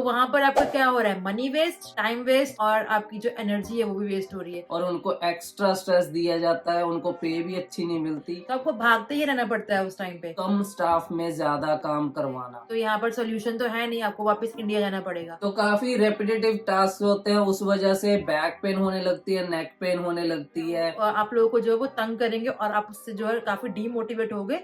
वहाँ पर आपका क्या हो रहा है, मनी वेस्ट, टाइम वेस्ट और आपकी जो एनर्जी है वो भी वेस्ट हो रही है। और उनको एक्स्ट्रा स्ट्रेस दिया जाता है, उनको पे भी अच्छी नहीं मिलती, तो आपको भागते ही रहना पड़ता है उस टाइम पे। कम स्टाफ में ज्यादा काम करवाना। तो यहाँ पर सोल्यूशन तो है नहीं, आपको वापस इंडिया जाना पड़ेगा। तो काफी रेपिटेटिव टास्क होते हैं, उस वजह से बैक पेन होने लगती है, नेक पेन होने लगती है। और आप लोगों को जो है वो तंग करेंगे और आप उससे जो है काफी डीमोटिवेट हो गए।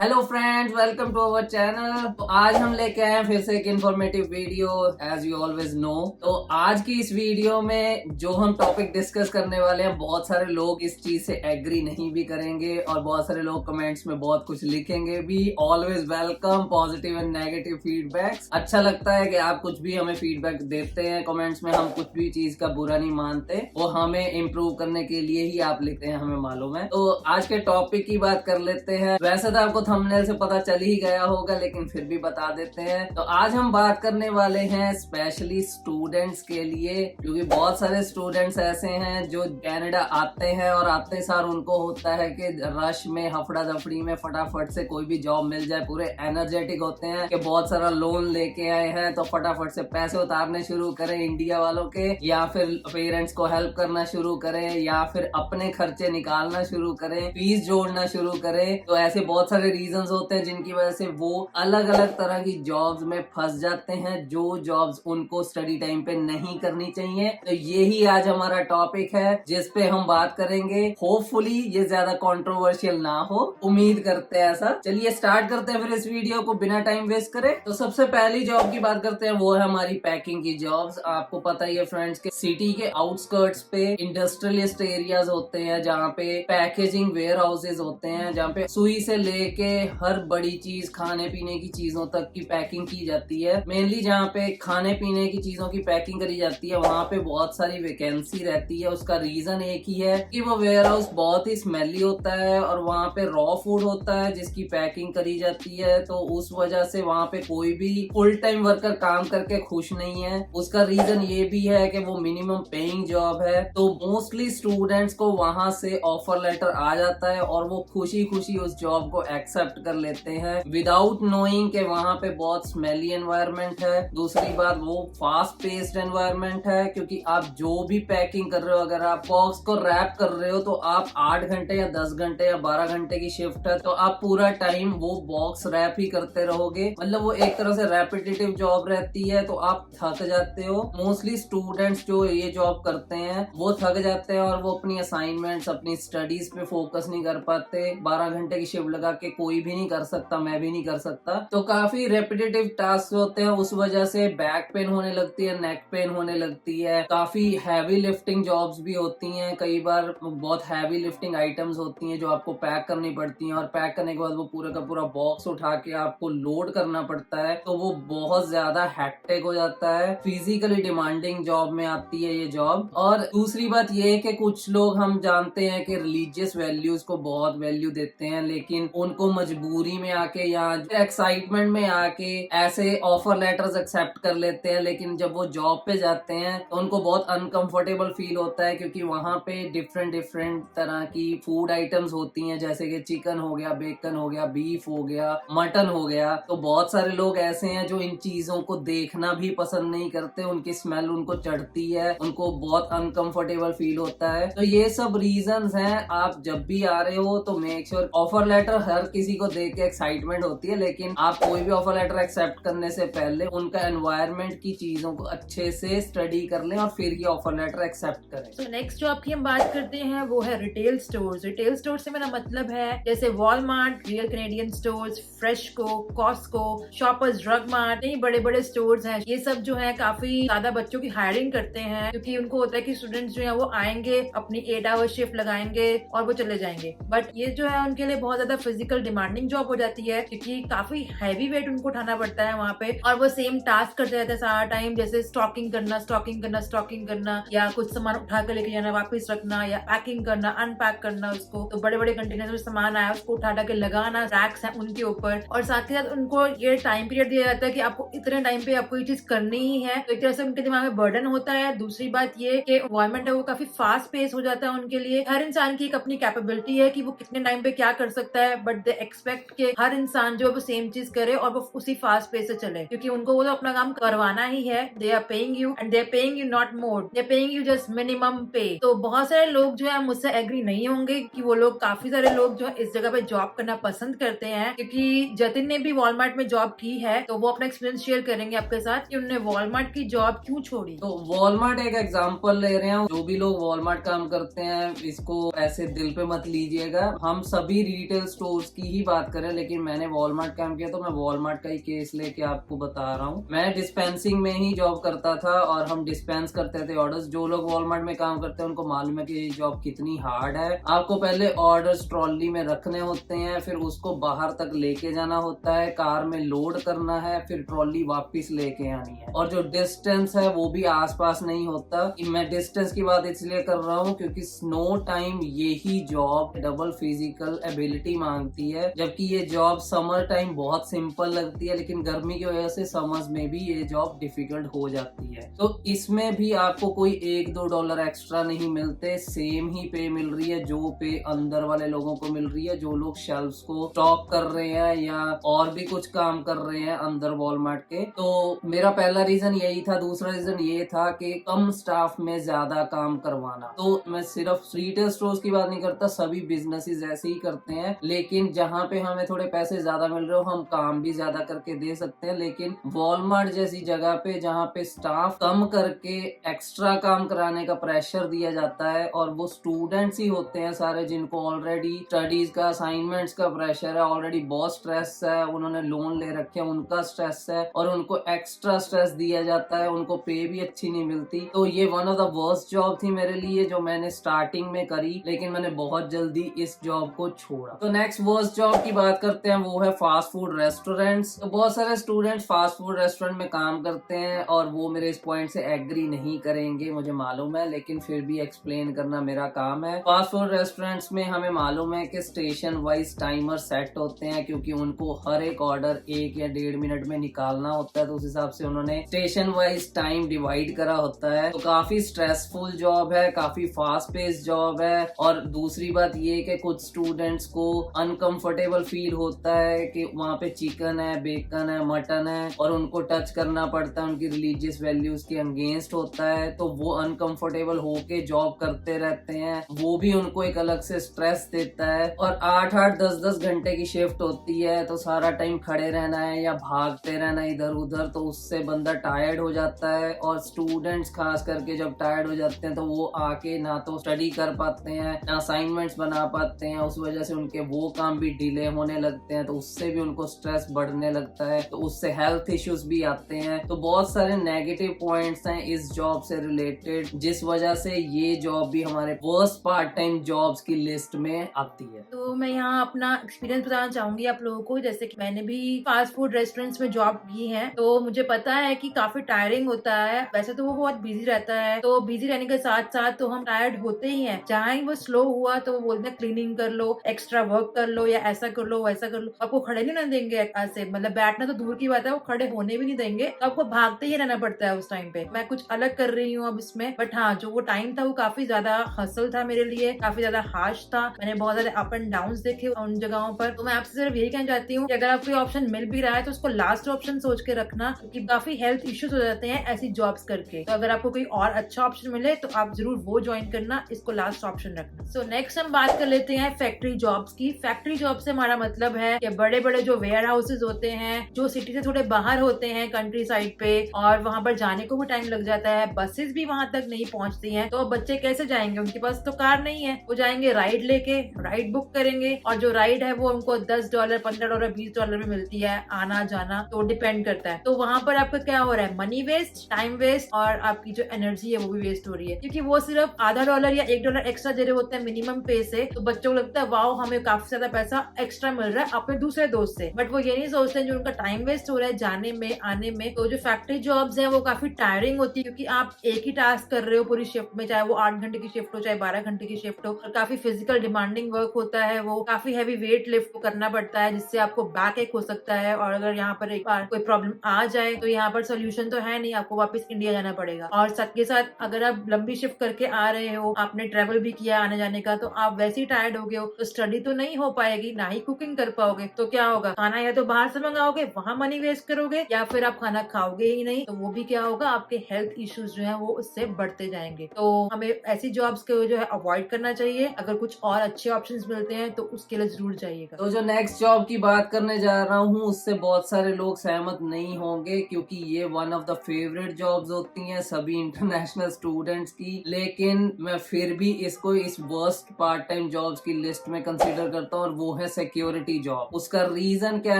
Hello friends, welcome to our channel. तो आज हम लेके आए हैं फिर से एक informative video, as you always know. तो आज की इस वीडियो में जो हम टॉपिक डिस्कस करने वाले हैं, बहुत सारे लोग इस चीज से एग्री नहीं भी करेंगे और बहुत सारे लोग कमेंट्स में बहुत कुछ लिखेंगे भी। Always welcome positive and negative feedbacks. अच्छा लगता है कि आप कुछ भी हमें फीडबैक देते हैं कमेंट्स में। हम कुछ भी चीज का बुरा नहीं मानते, वो हमें इम्प्रूव करने के लिए ही आप लिखते हैं, हमें मालूम है। तो आज के टॉपिक की बात कर लेते हैं। वैसे तो आपको थंबनेल से पता चल ही गया होगा, लेकिन फिर भी बता देते हैं। तो आज हम बात करने वाले हैं स्पेशली स्टूडेंट्स के लिए, क्योंकि बहुत सारे स्टूडेंट्स ऐसे हैं जो कनाडा आते हैं और आते सार उनको होता है कि रश में, हफड़ा दफड़ी में फटाफट से कोई भी जॉब मिल जाए। पूरे एनर्जेटिक होते हैं कि बहुत सारा लोन लेके आए हैं तो फटाफट से पैसे उतारने शुरू करें इंडिया वालों के, या फिर पेरेंट्स को हेल्प करना शुरू करें, या फिर अपने खर्चे निकालना शुरू करें, फीस जोड़ना शुरू करें। तो ऐसे बहुत सारे रीजंस होते हैं जिनकी वजह से वो अलग अलग तरह की जॉब्स में फंस जाते हैं, जो जॉब्स उनको स्टडी टाइम पे नहीं करनी चाहिए। तो यही आज हमारा टॉपिक है जिस पे हम बात करेंगे। होपफुली ये ज्यादा कंट्रोवर्शियल ना हो, उम्मीद करते हैं ऐसा। चलिए स्टार्ट करते हैं फिर इस वीडियो को बिना टाइम वेस्ट करे। तो सबसे पहली जॉब की बात करते हैं, वो है हमारी पैकिंग की जॉब्स। आपको पता ही है फ्रेंड्स के सिटी के आउटस्कर्ट्स पे इंडस्ट्रियलिस्ट एरियाज होते हैं, जहाँ पे पैकेजिंग वेयर हाउसेज होते हैं, जहाँ पे सुई से लेके हर बड़ी चीज, खाने पीने की चीजों तक की पैकिंग की जाती है। मेनली जहाँ पे खाने पीने की चीजों की पैकिंग करी जाती है, वहाँ पे बहुत सारी वैकेंसी रहती है। उसका रीजन एक ही है कि वो वेयर हाउस बहुत ही स्मेली होता है और वहाँ पे रॉ फूड होता है जिसकी पैकिंग करी जाती है। तो उस वजह से वहाँ पे कोई भी फुल टाइम वर्कर काम करके खुश नहीं है। उसका रीजन ये भी है कि वो मिनिमम पेइंग जॉब है। तो मोस्टली स्टूडेंट्स को वहाँ से ऑफर लेटर आ जाता है और वो खुशी खुशी उस जॉब को एक्सेप्ट कर लेते हैं, विदाउट नोइंग के वहाँ पे बहुत स्मेली एनवायरनमेंट है। दूसरी बात, वो फास्ट पेस्ड एनवायरनमेंट है, क्योंकि आप जो भी पैकिंग कर रहे हो, अगर आप बॉक्स को रैप कर रहे हो तो आप 8 घंटे या 10 घंटे या 12 घंटे की शिफ्ट है, तो आप पूरा टाइम वो बॉक्स रैप ही करते रहोगे। मतलब वो एक तरह से रेपिटेटिव जॉब रहती है, तो आप थक जाते हो। मोस्टली स्टूडेंट्स जो ये जॉब करते हैं वो थक जाते हैं और वो अपनी असाइनमेंट्स, अपनी स्टडीज पे फोकस नहीं कर पाते। 12 घंटे की शिफ्ट लगा के कोई भी नहीं कर सकता, मैं भी नहीं कर सकता। तो काफी रेपिटेटिव टास्क होते हैं, उस वजह से बैक पेन होने लगती है, नेक पेन होने लगती है। काफी हैवी लिफ्टिंग जॉब्स भी होती हैं, कई बार बहुत हैवी लिफ्टिंग आइटम्स होती हैं जो आपको पैक करनी पड़ती हैं, और पैक करने के बाद वो पूरा का पूरा बॉक्स उठा के आपको लोड करना पड़ता है। तो वो बहुत ज्यादा हैक्टिक हो जाता है, फिजिकली डिमांडिंग जॉब में आती है ये जॉब। और दूसरी बात ये है कि कुछ लोग, हम जानते हैं कि रिलीजियस वैल्यूज को बहुत वैल्यू देते हैं, लेकिन उनको मजबूरी में आके या एक्साइटमेंट में आके ऐसे ऑफर लेटर्स एक्सेप्ट कर लेते हैं। लेकिन जब वो जॉब पे जाते हैं तो उनको बहुत अनकंफर्टेबल फील होता है, क्योंकि वहाँ पे डिफरेंट डिफरेंट तरह की फूड आइटम्स होती हैं, जैसे कि चिकन हो गया, बेकन हो गया, बीफ हो गया, मटन हो गया। तो बहुत सारे लोग ऐसे हैं जो इन चीजों को देखना भी पसंद नहीं करते, उनकी स्मेल उनको चढ़ती है, उनको बहुत अनकंफर्टेबल फील होता है। तो ये सब रीजंस हैं। आप जब भी आ रहे हो तो मेक श्योर, ऑफर लेटर हर किसी को देख के एक्साइटमेंट होती है, लेकिन आप कोई भी ऑफर लेटर एक्सेप्ट करने से पहले उनका एनवायरनमेंट की चीजों को अच्छे से स्टडी कर लें और फिर ही ऑफर लेटर एक्सेप्ट करें। तो नेक्स्ट जो आपकी हम बात करते हैं वो है रिटेल स्टोर्स। रिटेल स्टोर से मेरा मतलब है जैसे Walmart, real Canadian stores, Freshco, Costco, Shoppers Drug Mart, ये बड़े बड़े स्टोर्स हैं। ये सब जो है काफी ज्यादा बच्चों की हायरिंग करते हैं, क्योंकि उनको होता है कि स्टूडेंट्स जो है वो आएंगे, अपनी 8 आवर शिफ्ट लगाएंगे और वो चले जाएंगे। बट ये जो है उनके लिए बहुत ज्यादा फिजिकल डिमांडिंग जॉब हो जाती है, क्योंकि काफी हैवी वेट उनको उठाना पड़ता है वहाँ पे, और वो सेम टास्क करते रहते हैं सारा टाइम, जैसे स्टॉकिंग करना, स्टॉकिंग करना, स्टॉकिंग करना, या कुछ सामान उठा कर लेके जाना, वापस रखना, या पैकिंग करना, अनपैक करना उसको। तो बड़े बड़े कंटेनर में सामान आया उसको उठा के लगाना, रैक्स है उनके ऊपर, और साथ ही साथ उनको ये टाइम पीरियड दिया जाता है कि आपको इतने टाइम पे आपको ये चीज करनी ही है। तो एक तरह से उनके दिमाग में बर्डन होता है। दूसरी बात ये कि एनवायरमेंट है वो काफी फास्ट पेस हो जाता है उनके लिए। हर इंसान की एक अपनी कैपेबिलिटी है कि वो कितने टाइम पे क्या कर सकता है, बट द एक्सपेक्ट के हर इंसान जो है वो सेम चीज करे और वो उसी फास्ट पे से चले, क्योंकि उनको वो तो अपना काम करवाना ही है। They are paying you and they are paying you not more, they are paying you just minimum pay. तो बहुत सारे लोग जो है मुझसे एग्री नहीं होंगे कि वो लोग, काफी सारे लोग जो है इस जगह पे जॉब करना पसंद करते हैं, क्योंकि जतिन ने भी वॉलमार्ट में जॉब की है, तो वो अपना एक्सपीरियंस शेयर करेंगे आपके साथ कि उन्होंने वॉलमार्ट की जॉब क्यों छोड़ी। तो वॉलमार्ट एक एग्जांपल ले रहे हैं। जो भी लोग वॉलमार्ट काम करते हैं इसको ऐसे दिल पे मत लीजिएगा, हम सभी रिटेल स्टोर्स की ही बात करें, लेकिन मैंने वॉलमार्ट काम किया तो मैं वॉलमार्ट का ही केस लेके आपको बता रहा हूँ। मैं डिस्पेंसिंग में ही जॉब करता था और हम डिस्पेंस करते थे ऑर्डर्स। जो लोग वॉलमार्ट में काम करते हैं उनको मालूम है कि ये जॉब कितनी हार्ड है। आपको पहले ऑर्डर्स ट्रॉली में रखने होते हैं, फिर उसको बाहर तक लेके जाना होता है, कार में लोड करना है, फिर ट्रॉली वापस लेके आनी है। और जो डिस्टेंस है वो भी आसपास नहीं होता। मैं डिस्टेंस की बात इसलिए कर रहा हूँ क्योंकि स्नो टाइम ये ही जॉब डबल फिजिकल एबिलिटी मांगती है, जबकि ये जॉब समर टाइम बहुत सिंपल लगती है, लेकिन गर्मी की वजह से समर्स में भी ये जॉब डिफिकल्ट हो जाती है। तो इसमें भी आपको कोई $1-2 एक्स्ट्रा नहीं मिलते, सेम ही पे मिल रही है जो पे अंदर वाले लोगों को मिल रही है, जो लोग शेल्फ्स को स्टॉक कर रहे हैं या और भी कुछ काम कर रहे हैं अंदर वॉलमार्ट के। तो मेरा पहला रीजन यही था। दूसरा रीजन ये था कि कम स्टाफ में ज्यादा काम करवाना। तो मैं सिर्फ रिटेल स्टोर्स की बात नहीं करता, सभी बिजनेसेस ऐसे ही करते हैं, लेकिन जहाँ पे हमें थोड़े पैसे ज्यादा मिल रहे हो हम काम भी ज्यादा करके दे सकते हैं। लेकिन वॉलमार्ट जैसी जगह पे जहाँ पे स्टाफ कम करके एक्स्ट्रा काम कराने का प्रेशर दिया जाता है, और वो स्टूडेंट्स ही होते हैं सारे जिनको ऑलरेडी स्टडीज का, असाइनमेंट्स का प्रेशर है, ऑलरेडी बहुत स्ट्रेस है, उन्होंने लोन ले रखे हैं, उनका स्ट्रेस है, और उनको एक्स्ट्रा स्ट्रेस दिया जाता है, उनको पे भी अच्छी नहीं मिलती। तो ये one of the worst job थी मेरे लिए जो मैंने स्टार्टिंग में करी, लेकिन मैंने बहुत जल्दी इस जॉब को छोड़ा। तो नेक्स्ट वर्स्ट जॉब की बात करते हैं, वो है फास्ट फूड रेस्टोरेंट्स। तो बहुत सारे स्टूडेंट्स फास्ट फूड रेस्टोरेंट में काम करते हैं और वो मेरे इस पॉइंट से एग्री नहीं करेंगे, मुझे मालूम है, लेकिन फिर भी एक्सप्लेन करना मेरा काम है। फास्ट फूड रेस्टोरेंट्स में हमें मालूम है कि स्टेशन वाइज टाइमर सेट होते हैं, क्योंकि उनको हर एक ऑर्डर 1 या 1.5 मिनट में निकालना होता है, तो उस हिसाब से उन्होंने स्टेशन वाइज टाइम डिवाइड करा होता है। तो काफी स्ट्रेसफुल जॉब है, काफी फास्ट पेस जॉब है। और दूसरी बात ये कि कुछ स्टूडेंट्स को अनकंफर्टेबल फील होता है कि वहाँ पे चिकन है, बेकन है, मटन है, और उनको टच करना पड़ता है, उनकी रिलीजियस वैल्यूज के अगेंस्ट होता है, तो वो अनकंफर्टेबल होके जॉब करते रहते हैं। वो भी उनको एक अलग से स्ट्रेस देता है। और 8-8, 10-10 घंटे की शिफ्ट होती है, तो सारा टाइम खड़े रहना है या भागते रहना इधर उधर, तो उससे बंदा टायर्ड हो जाता है। और स्टूडेंट्स खास करके जब टायर्ड हो जाते हैं तो वो आके ना तो स्टडी कर पाते हैं, ना असाइनमेंट्स बना पाते हैं, उस वजह से उनके वो काम भी डिले होने लगते हैं, तो उससे भी उनको स्ट्रेस बढ़ने लगता है, तो उससे हेल्थ इश्यूज भी आते हैं। तो बहुत सारे नेगेटिव पॉइंट्स हैं इस जॉब से रिलेटेड, जिस वजह से ये जॉब भी हमारे वर्स्ट पार्ट टाइम जॉब्स की लिस्ट में आती है। तो मैं यहाँ अपना एक्सपीरियंस बताना चाहूंगी आप लोगों को। जैसे कि मैंने भी फास्ट फूड रेस्टोरेंट्स में जॉब की है, तो मुझे पता है कि काफी टायरिंग होता है। वैसे तो वो बहुत बिजी रहता है, तो बिजी रहने के साथ साथ तो हम टायर्ड होते ही हैं। जहाँ ही वो स्लो हुआ तो वो बोलते हैं क्लीनिंग कर लो, एक्स्ट्रा वर्क कर लो, या ऐसा कर लो, वैसा कर लो। आपको खड़े नहीं ना देंगे ऐसे, मतलब बैठना तो दूर की बात है, वो खड़े होने भी नहीं देंगे, तो आपको भागते ही रहना पड़ता है उस टाइम पे। मैं कुछ अलग कर रही हूँ अब इसमें, बट हाँ, जो वो टाइम था वो काफी ज्यादा हसल था मेरे लिए, काफी ज्यादा हार्श था। मैंने बहुत ज्यादा अप एंड डाउन देखे उन जगहों पर। तो मैं आपसे सिर्फ यही कहना चाहती हूँ कि अगर आपको ऑप्शन मिल भी रहा है तो उसको लास्ट ऑप्शन सोच के रखना, क्योंकि काफी हेल्थ इश्यूज हो जाते हैं ऐसी जॉब्स करके। तो अगर आपको कोई और अच्छा ऑप्शन मिले तो आप जरूर वो ज्वाइन करना, इसको लास्ट ऑप्शन रखना। सो नेक्स्ट हम बात कर लेते हैं फैक्ट्री जॉब्स की। फैक्ट्री जॉब से हमारा मतलब है कि बड़े बड़े जो वेयर हाउसेज होते हैं, जो सिटी से थोड़े बाहर होते हैं, कंट्री साइड पे, और वहाँ पर जाने को भी टाइम लग जाता है, बसेस भी वहाँ तक नहीं पहुँचती हैं, तो बच्चे कैसे जाएंगे? उनके पास तो कार नहीं है, वो जाएंगे राइड लेके, राइड बुक करेंगे, और जो राइड है वो उनको $10, $15, $20 में मिलती है आना जाना, तो डिपेंड करता है। तो वहाँ पर आपका क्या हो रहा है? मनी वेस्ट, टाइम वेस्ट, और आपकी जो एनर्जी है वो भी वेस्ट हो रही है, क्योंकि वो सिर्फ $0.5 या $1 एक्स्ट्रा दे रहे होते हैं मिनिमम पे से। तो बच्चों को लगता है वाओ, हमें काफी ज्यादा पैसा एक्स्ट्रा मिल रहा है अपने दूसरे दोस्त से, बट वो ये नहीं सोचते जो उनका टाइम वेस्ट हो रहा है जाने में, आने में। तो जो फैक्ट्री जॉब्स है वो काफी टायरिंग होती है, क्योंकि आप एक ही टास्क कर रहे हो पूरी शिफ्ट में, चाहे वो 8 घंटे की शिफ्ट हो, चाहे 12 घंटे की शिफ्ट हो, और काफी फिजिकल डिमांडिंग वर्क होता है। वो काफी हैवी वेट लिफ्ट करना पड़ता है, जिससे आपको बैक एक हो सकता है, और अगर यहाँ पर एक बार कोई प्रॉब्लम आ जाए तो यहाँ पर सोल्यूशन तो है नहीं, आपको वापस इंडिया जाना पड़ेगा। और साथ के साथ अगर आप लंबी शिफ्ट करके आ रहे हो, आपने ट्रेवल भी किया आने जाने का, तो आप वैसे ही टायर्ड हो गए हो, तो स्टडी तो नहीं हो पाएगी। जाएगी, ना ही कुकिंग कर पाओगे, तो क्या होगा, खाना या तो बाहर से मंगाओगे, वहाँ मनी वेस्ट करोगे, या फिर आप खाना खाओगे ही नहीं, तो वो भी क्या होगा, आपके हेल्थ इश्यूज जो है वो उससे बढ़ते जाएंगे। तो हमें ऐसी जॉब्स को जो है अवॉइड करना चाहिए। अगर कुछ और अच्छे ऑप्शंस मिलते हैं तो उसके लिए जरूर जाइएगा। तो जो नेक्स्ट जॉब की बात करने जा रहा हूँ उससे बहुत सारे लोग सहमत नहीं होंगे, क्योंकि ये one of the favourite jobs होती हैं सभी इंटरनेशनल स्टूडेंट्स की, लेकिन मैं फिर भी इसको इस वर्स्ट पार्ट टाइम जॉब्स की लिस्ट में कंसीडर करता हूँ, और वो है सिक्योरिटी जॉब। उसका रीजन क्या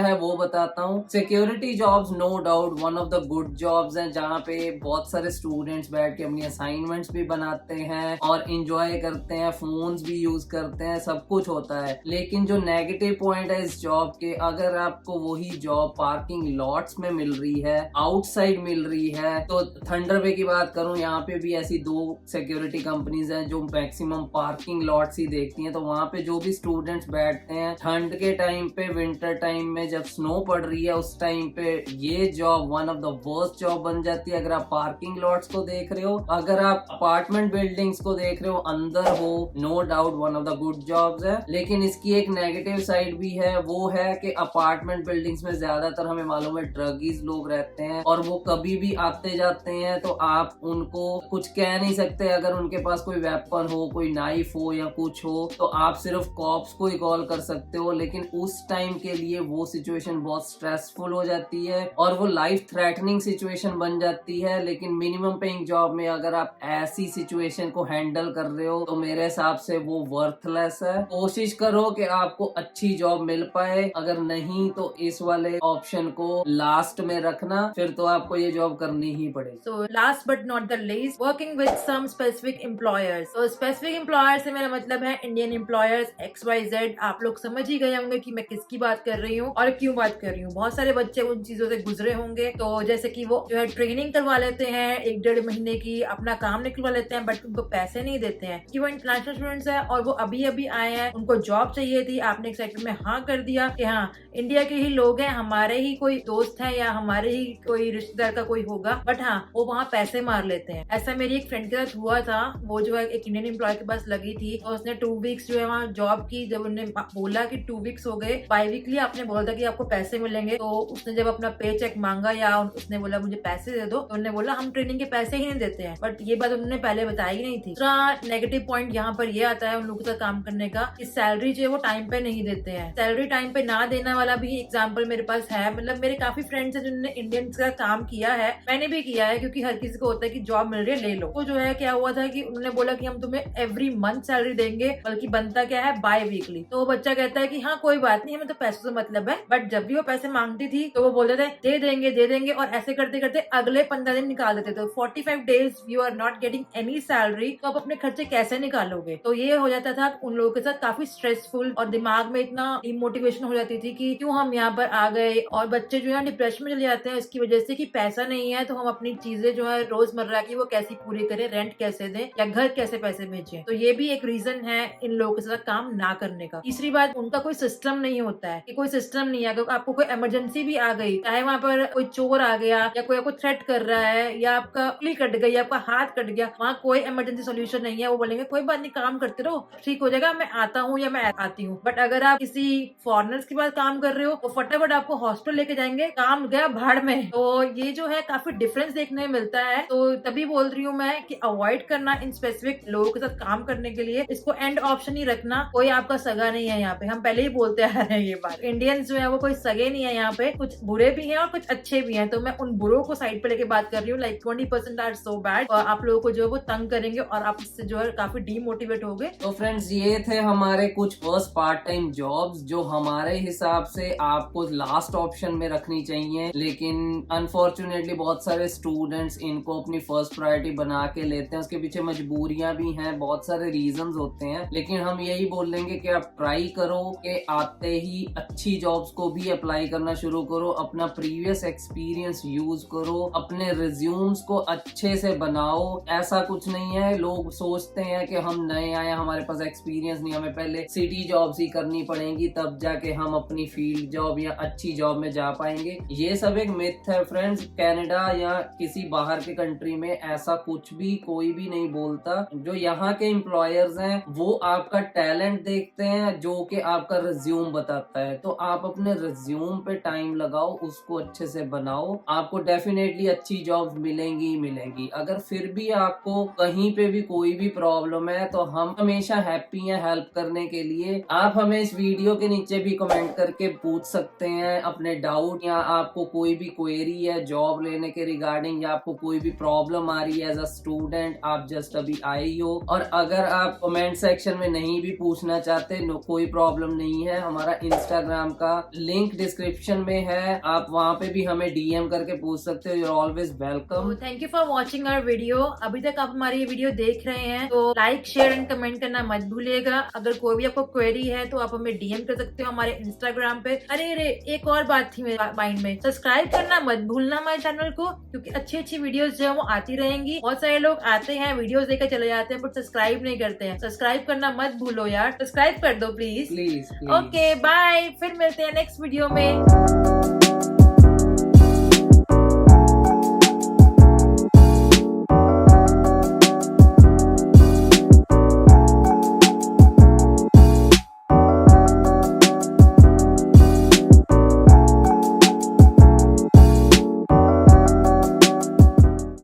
है वो बताता हूँ। Security jobs no doubt one of the good jobs हैं, जहाँ पे बहुत सारे स्टूडेंट्स बैठ के अपनी असाइनमेंट्स भी बनाते हैं और इंजॉय करते हैं, फोन्स भी यूज करते हैं, सब कुछ होता है। लेकिन जो नेगेटिव पॉइंट है इस जॉब के, अगर आपको वही जॉब पार्किंग लॉट्स में मिल रही है, आउटसाइड मिल रही है, तो थंडर वे की बात करूं, यहाँ पे भी ऐसी 2 सिक्योरिटी कंपनीज हैं जो मैक्सिमम पार्किंग लॉट्स ही देखती हैं। तो वहाँ पे जो भी स्टूडेंट्स बैठते हैं ठंड के टाइम पे, विंटर टाइम में जब स्नो पड़ रही है उस टाइम पे, ये job one of the worst job बन जाती है। अगर आप पार्किंग लॉट्स को देख रहे हो, अगर आप अपार्टमेंट बिल्डिंग्स को देख रहे हो, अंदर हो, no doubt one of the good jobs है। लेकिन इसकी एक नेगेटिव साइड भी है, वो है कि अपार्टमेंट बिल्डिंग्स में ज्यादातर हमें मालूम है ड्रगीज लोग रहते हैं, और वो कभी भी आते जाते हैं, तो आप उनको कुछ कह नहीं सकते। अगर उनके पास कोई वेपन हो, कोई नाइफ हो या कुछ हो, तो आप सिर्फ कॉप्स को ही कॉल कर सकते हो। लेकिन उस टाइम के लिए वो सिचुएशन बहुत स्ट्रेसफुल हो जाती है और वो लाइफ थ्रेटनिंग सिचुएशन बन जाती है। लेकिन मिनिमम पेइंग जॉब में अगर आप ऐसी सिचुएशन को हैंडल कर रहे हो, तो मेरे हिसाब से वो वर्थलेस है। कोशिश करो कि आपको अच्छी जॉब मिल पाए, अगर नहीं तो इस वाले ऑप्शन को लास्ट में रखना, फिर तो आपको ये जॉब करनी ही पड़ेगी। So last but not the least, working with some specific employers. So specific employers से मेरा मतलब है इंडियन एम्प्लॉयर्स XYZ। आप लोग समझ ही गए होंगे कि मैं किसकी बात कर रही हूँ और क्यों बात कर रही हूँ। बहुत सारे बच्चे उन चीजों से गुजरे होंगे। तो जैसे कि वो जो है ट्रेनिंग करवा लेते हैं 1-1.5 महीने की, अपना काम निकलवा लेते हैं, बट उनको पैसे नहीं देते हैं कि वो इंटरनेशनल स्टूडेंट्स है और वो अभी अभी आए हैं, उनको जॉब चाहिए थी, आपने एक सेकंड में हाँ कर दिया कि हाँ इंडिया के ही लोग हैं, हमारे ही कोई दोस्त है या हमारे ही कोई रिश्तेदार का कोई होगा, बट हाँ वो वहाँ पैसे मार लेते हैं। ऐसा मेरी एक फ्रेंड के साथ हुआ था। वो जो है एक इंडियन एम्प्लॉय के पास लगी थी, तो उसने 2 वीक्स जो है वहाँ जॉब की। जब उन्होंने बोला कि 2 वीक्स हो गए, बाई-वीकली आपने बोला था कि आपको पैसे मिलेंगे, तो उसने जब अपना पे चेक मांगा या उसने बोला मुझे पैसे दे दो, तो उन्होंने बोला हम ट्रेनिंग के पैसे ही नहीं देते हैं। बट ये बात उन्होंने पहले बताई नहीं थी। दूसरा नेगेटिव पॉइंट यहाँ पर ये आता है उन लोगों के साथ काम करने का, कि सैलरी जो है वो टाइम पे नहीं देते हैं। सैलरी टाइम पे ना देना वाला भी एग्जाम्पल मेरे पास है। मतलब मेरे काफी फ्रेंड्स हैं जिन्होंने इंडियन के साथ काम किया है, मैंने भी किया है, क्योंकि हर किसी को होता है कि जॉब मिल रही है ले लो। तो जो है क्या हुआ था कि उन्होंने बोला कि हम तुम्हें एवरी मंथ सैलरी देंगे, बल्कि बनता क्या है बाय वीकली। तो वो बच्चा कहता है कि हाँ कोई बात नहीं, हमें तो पैसों से मतलब है। बट जब भी वो पैसे मांगती थी तो वो बोलते थे दे देंगे, और ऐसे करते करते अगले 15 दिन निकाल देते थे। 45 days you are not getting any salary, तो आप अपने खर्चे कैसे निकालोगे। तो ये हो जाता था उन लोगों के साथ काफी स्ट्रेसफुल, और दिमाग में इतना डिमोटिवेशन हो जाती थी कि क्यों हम यहाँ पर आ गए। और बच्चे जो है डिप्रेशन में चले जाते हैं इसकी वजह से कि पैसा नहीं है, तो हम अपनी चीजें जो है रोजमर्रा की वो कैसी पूरी करें, रेंट कैसे दें या घर कैसे पैसे भेजें। तो ये भी एक रीजन है इन लोगों के साथ काम ना करने का। तीसरी बात, उनका कोई सिस्टम नहीं होता है, कि कोई सिस्टम नहीं है। अगर आपको कोई इमरजेंसी भी आ गई, चाहे वहाँ पर कोई चोर आ गया या कोई आपको थ्रेट कर रहा है या आपका उंगली कट गई, आपका हाथ कट गया, वहाँ कोई इमरजेंसी सोल्यूशन नहीं है। वो बोलेंगे कोई बात नहीं, काम करते रहो, ठीक हो जाएगा, मैं आता हूँ या मैं आती हूँ। बट अगर आप किसी फॉरेनर्स के पास काम कर रहे हो, तो फटाफट आपको हॉस्पिटल लेके जाएंगे, काम गया भाड़ में। तो ये जो है काफी डिफरेंस देखने मिलता है। तो तभी बोल रही हूँ मैं कि अवॉइड करना इन स्पेसिफिक लोगों के साथ काम करने के लिए। इसको एंड ऑप्शन ही रखना, कोई आपका सगा नहीं है यहाँ पे। हम पहले ही बोलते आ रहे हैं ये बात, इंडियंस जो है वो कोई सगे नहीं है यहाँ पे, कुछ बुरे भी हैं और कुछ अच्छे भी हैं। तो मैं उन बुरों को साइड पे लेके बात कर रही हूँ। लाइक 20% आर सो बैड, और आप लोगों को जो है वो तंग करेंगे और आप इससे जो है काफी डीमोटिवेट हो गए। तो फ्रेंड्स ये थे हमारे कुछ फर्स्ट पार्ट टाइम जॉब्स जो हमारे हिसाब से आपको लास्ट ऑप्शन में रखनी चाहिए। लेकिन अनफॉर्चुनेटली बहुत सारे स्टूडेंट्स इनको अपनी फर्स्ट प्रायोरिटी बना के लेते हैं। उसके पीछे मजबूरियां भी हैं, बहुत सारे रीजंस होते हैं। लेकिन हम यही बोलेंगे कि आप ट्राई करो कि आते ही अच्छी जॉब्स को भी अप्लाई करना शुरू करो, अपना प्रीवियस एक्सपीरियंस यूज करो, अपने रिज्यूम्स को अच्छे से बनाओ। ऐसा कुछ नहीं है, लोग सोचते हैं कि हम नए आए, हमारे पास एक्सपीरियंस नहीं, हमें पहले सिटी जॉब्स ही करनी पड़ेंगी तब जाके हम अपनी फील्ड जॉब या अच्छी जॉब में जा पाएंगे। ये सब एक मिथ है फ्रेंड्स। कनाडा या किसी बाहर के कंट्री में ऐसा कुछ भी कोई भी नहीं बोलता। जो यहाँ के एम्प्लॉयर्स हैं वो आपका टैलेंट देखते हैं, जो कि आपका रिज्यूम बताता है, तो आप अपने रिज्यूम पे टाइम लगाओ, उसको अच्छे से बनाओ, आपको डेफिनेटली अच्छी जॉब्स मिलेंगी। अगर फिर भी आपको कहीं पे भी कोई भी प्रॉब्लम है तो हम हमेशा हैप्पी हैं हेल्प करने के लिए। आप हमें इस वीडियो के नीचे भी कमेंट करके पूछ सकते हैं अपने डाउट, या आपको कोई भी क्वेरी है जॉब लेने के रिगार्डिंग, या आपको कोई भी प्रॉब्लम आ रही है एज अ स्टूडेंट, आप जस्ट अभी आई हो। और अगर आप कमेंट सेक्शन में नहीं भी पूछना चाहते, कोई प्रॉब्लम नहीं है, हमारा इंस्टाग्राम का लिंक डिस्क्रिप्शन में है, आप वहाँ पे भी हमें डीएम करके पूछ सकते हो। You are always welcome. Thank you for watching our video. अभी तक आप हमारी ये वीडियो देख रहे हैं तो लाइक, शेयर एंड कमेंट करना मत भूलिएगा। अगर कोई भी आपको क्वेरी है तो आप हमें डीएम कर सकते हो हमारे इंस्टाग्राम पे। अरे एक और बात थी मेरे माइंड में, सब्सक्राइब करना मत भूलना हमारे चैनल को, क्योंकि अच्छी वीडियोस जो है वो आती रहेंगी। बहुत सारे लोग आते हैं वीडियोस देखकर चले जाते हैं, बट सब्सक्राइब नहीं करते हैं। सब्सक्राइब करना मत भूलो यार, सब्सक्राइब कर दो प्लीज। प्लीज। ओके बाय, फिर मिलते हैं नेक्स्ट वीडियो में।